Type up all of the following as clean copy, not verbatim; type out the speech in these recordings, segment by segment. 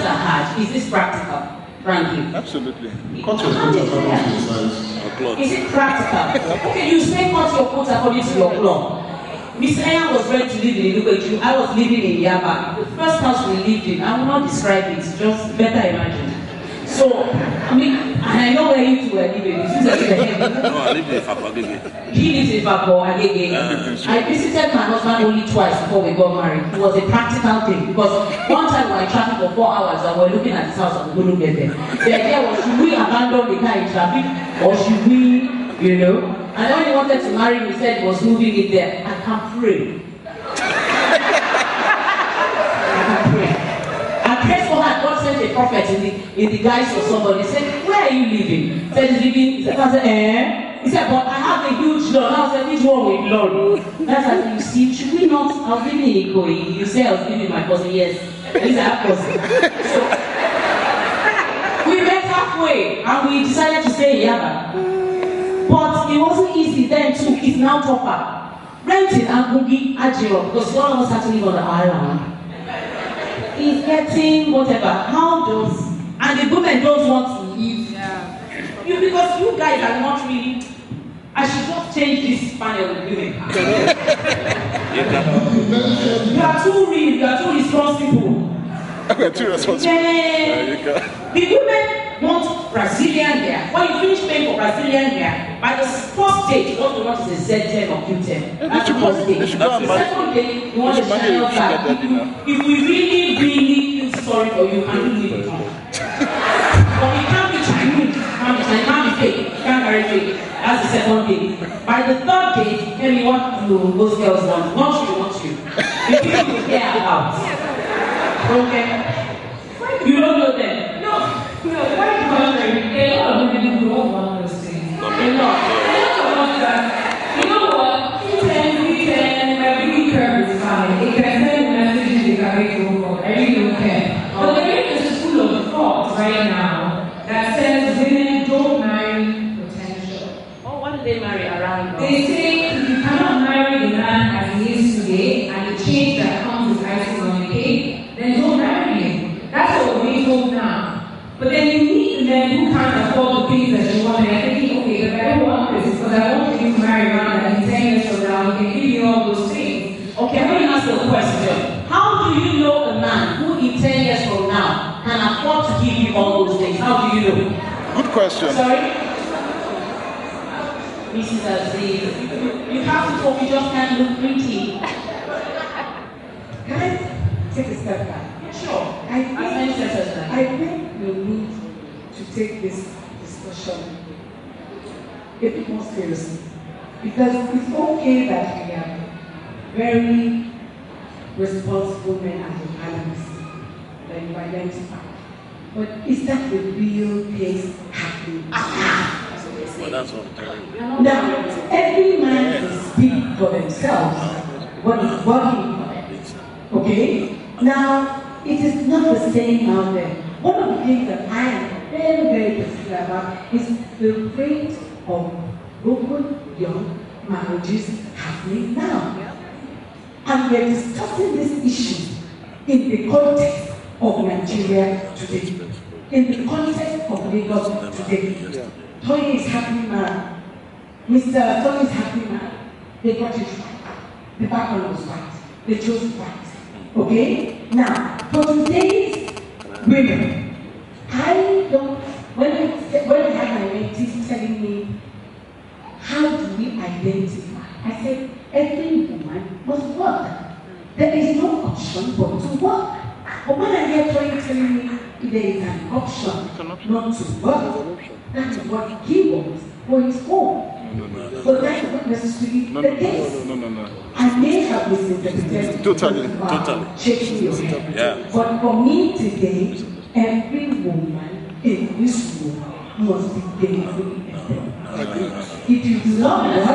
are hard. Is this practical? Frankly. Absolutely. Cut your coat according to your size. Is it practical? Okay, you say cut your coat according to your cloth. Miss Aya was ready to live in Ilubeju. I was living in Yaba. The first house we lived in, I will not describe it, just better imagine. So, I mean, and I know where you two were living. No, I lived in Fapo Agege. He lived in Fapo Agege. I visited my husband only twice before we got married. It was a practical thing because one time we were in traffic for 4 hours and we were looking at his house and we couldn't get there. The idea was, should we abandon the car in traffic or should we, you know? And when he wanted to marry me, he said he was moving it there. I can pray. God sent a prophet in the guise of somebody. He said, where are you living? He said, he's living. He said, He said, but I have a huge lawn. I said, which one with lawn? That's how you see. Should we not? I was living in Ikoyi. You say I was living with my cousin. Yes. He's our cousin. So we met halfway and we decided to stay in Yaba. But it wasn't easy then too. It's now tougher. Renting Agungi Ajiro because one of us had to live on the island. Is getting whatever. How does and the women don't want to leave. Yeah. You because you guys are not really. I should just change this panel with women. You are too real. You are too responsible. We're too responsible. The women want Brazilian hair. When you finish paying for Brazilian hair, by the first stage, what you want is a Z10 or Q10. That's the first stage. The second day, you want a Chanel bag. If we really feel sorry for you, and you leave it on. But it can't be Chinese. It can't be fake. It can't carry fake. That's the second day. By the third day, maybe what those girls want. Not you. The people you care about. Okay? You don't know them. No, quite contrary. A lot of women who don't want those things. A lot of that. You know what? We can, my baby curve is fine. It can send messages they can make phone call. I really don't care. But there is a school of thought right now that says women don't marry potential. Oh, what do they marry around? They say if you cannot marry the man as he is today and the change that comes with icing on the cake, then don't marry him. That's what we're being told now. But then you need the men who can't afford the things that you want. And I'm thinking, okay, but I don't want this because I want you to marry around and in 10 years from now, he can give you all those things. Okay, I'm going to ask you a question. How do you know a man who in 10 years from now can afford to give you all those things? How do you know? Good question. Sorry? Mrs. Aziz, you have to talk, you just can't look pretty. Can I take a step back? Sure. I think we need to take this discussion a bit more seriously. Because it's okay that we are very responsible men as analysts that you identify. But is that the real case happening? Well, that's what I'm telling you. Now, every man can speak for themselves what is working for them. Okay? Now, it is not the same out there. One of the things that I am very, very particular about is the rate of broken young marriages happening now. And we're discussing this issue in the context of Nigeria today. In the context of Lagos today. Tony is happily married. Mr. Tony is happily married. They got it right. The background was right. They chose it right. Okay? Now, for today's women, I don't, when I have my mentees telling me, how do we identify? I said, every woman must work. There is no option but to work. But when I hear Tony telling me there is an option not to work, that's what he wants for his home. But that's not necessarily the case. No. I may have misinterpreted. Totally. Shaking your head. Yeah. But for me today, every woman in this room must be gainfully employed. If you do not work,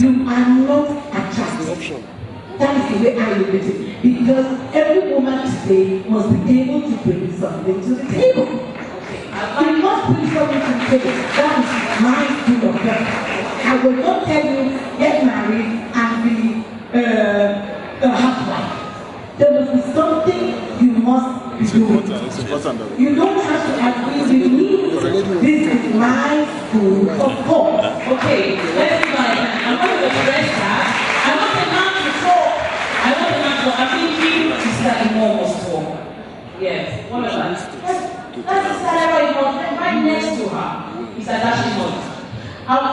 you are not attractive. That is the way I look at it. Because every woman today must be able to bring something to the table. You must bring something to the table. That is my view of that. I will not tell you, get married and be a housewife. There must be something It's important that You don't have to agree with me. This is my school of thought. Okay, let's be honest. I'm going to address that. I want the man to talk. I want the man to talk. I'm thinking Sister Adenowo must talk. Yes, one of us. That's Sister Adenowo right next to her. Is Adashimot.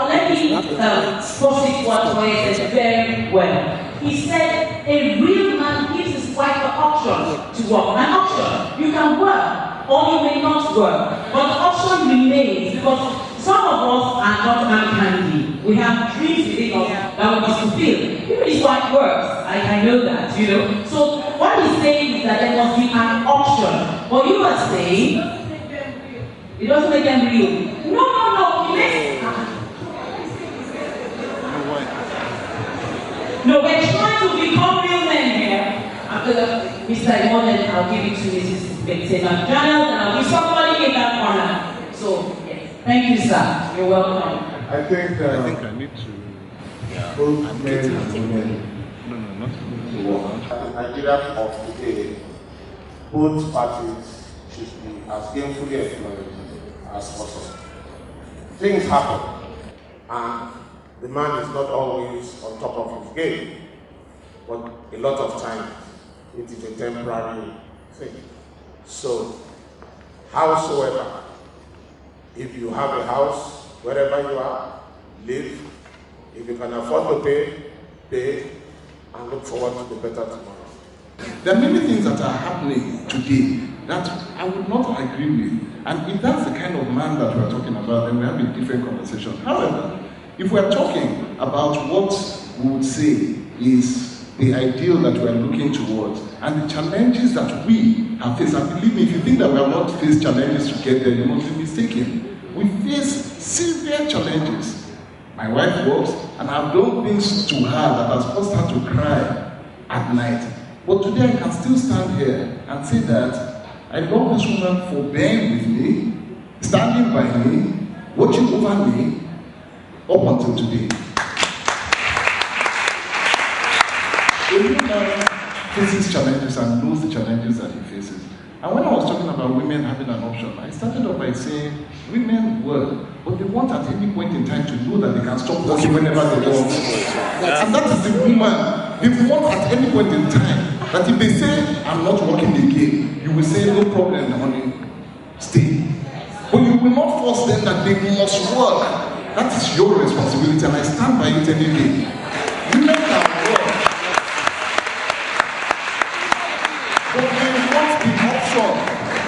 Let me force it what Toye said very well. He said a real man gives his wife an option to work. An option. You can work or you may not work. But the option remains because some of us are not uncanny. We have dreams within us that we must fulfill. Even his wife works. I know that, you know. So what he's saying is that there must be an option. But you are saying it doesn't make them real. No. It makes No, we're trying to become real men here. After Mr. Imonen, I'll give it to Mrs. Betsema Janel, and I'll give somebody in that corner. So, yes. Thank you, sir. You're welcome. I think I need to. both men and women No, not to work. Nigeria of today, both parties should be as gainfully employed as possible. Things happen, and the man is not always on top of his game, but a lot of times it is a temporary thing. So, howsoever, if you have a house, wherever you are, live. If you can afford to pay, and look forward to the better tomorrow. There are many things that are happening today that I would not agree with. And if that's the kind of man that we're talking about, then we have a different conversation. However, if we're talking about what we would say is the ideal that we're looking towards and the challenges that we have faced, and believe me, if you think that we have not faced challenges to get there, you must be mistaken. We face severe challenges. My wife works, and I've done things to her that has caused her to cry at night. But today I can still stand here and say that I love this woman for being with me, standing by me, watching over me, up until today. A new man faces challenges and knows the challenges that he faces. And when I was talking about women having an option, I started off by saying women work, but they want at any point in time to know that they can stop working whenever they want. And that is the woman. They want at any point in time that if they say, I'm not working again, you will say, no problem, honey, stay. But you will not force them that they must work. That is your responsibility, and I stand by it any day. Women can work, but they want the option,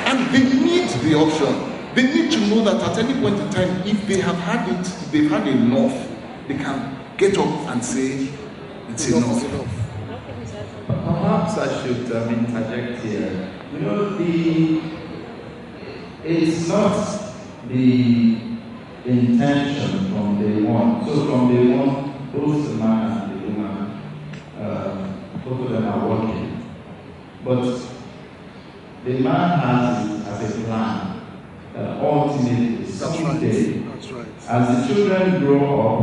and they need the option. They need to know that at any point in time, if they have had it, if they've had enough, they can get up and say, it's enough. Perhaps I should interject here. You know, it's not the intention from day one. So from day one, both the man and the woman, both of them are working. But the man has it as a plan. Ultimately, someday, as the children grow up,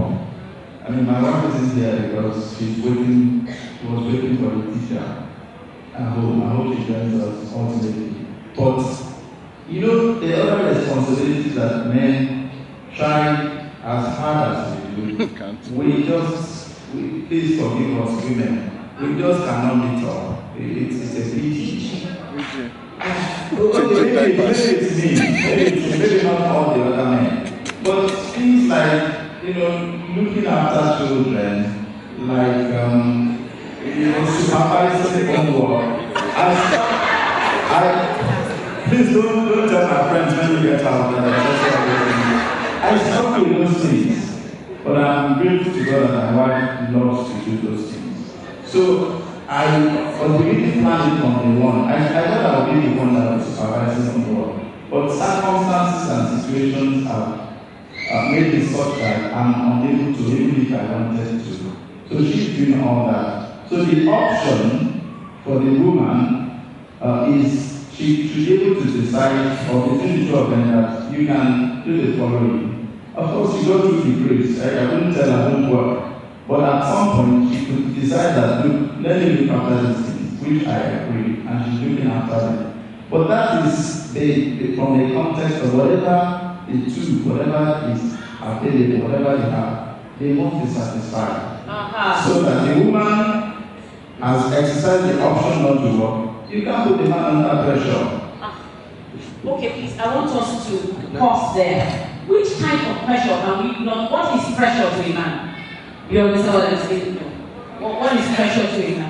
I mean, my wife isn't here because she was waiting for the teacher at home. I hope she joins us ultimately. But, you know, the other responsibilities that men try as hard as we do, please forgive us women, we just cannot meet up. It's a pity. Maybe not all the other men. But things like, you know, looking after children, like, supervising homework. Please don't tell my friends when you get out there. I struggle with those things, but I'm grateful to God that my wife loves to do those things. So I was beginning planning from the one. I thought I would be the one that was supervising homework, but circumstances and situations have made it such that I'm unable to, even if I wanted to. So she's doing all that. So the option for the woman is she should be able to decide, or between the two of them, that you can do the following. Of course, you go through the grace. I wouldn't tell her don't work. But at some point, she could decide that, look, let me look after these things, which I agree, and she's looking after them. But that is from the context of whatever they do, whatever is available, whatever they have, they must be satisfied. So that the woman has exercised the option not to work. You can't put the man under pressure. Okay, please, I want us to pause there. Which type of pressure can we what is pressure to a man? You understand what I'm saying? What is pressure to a man?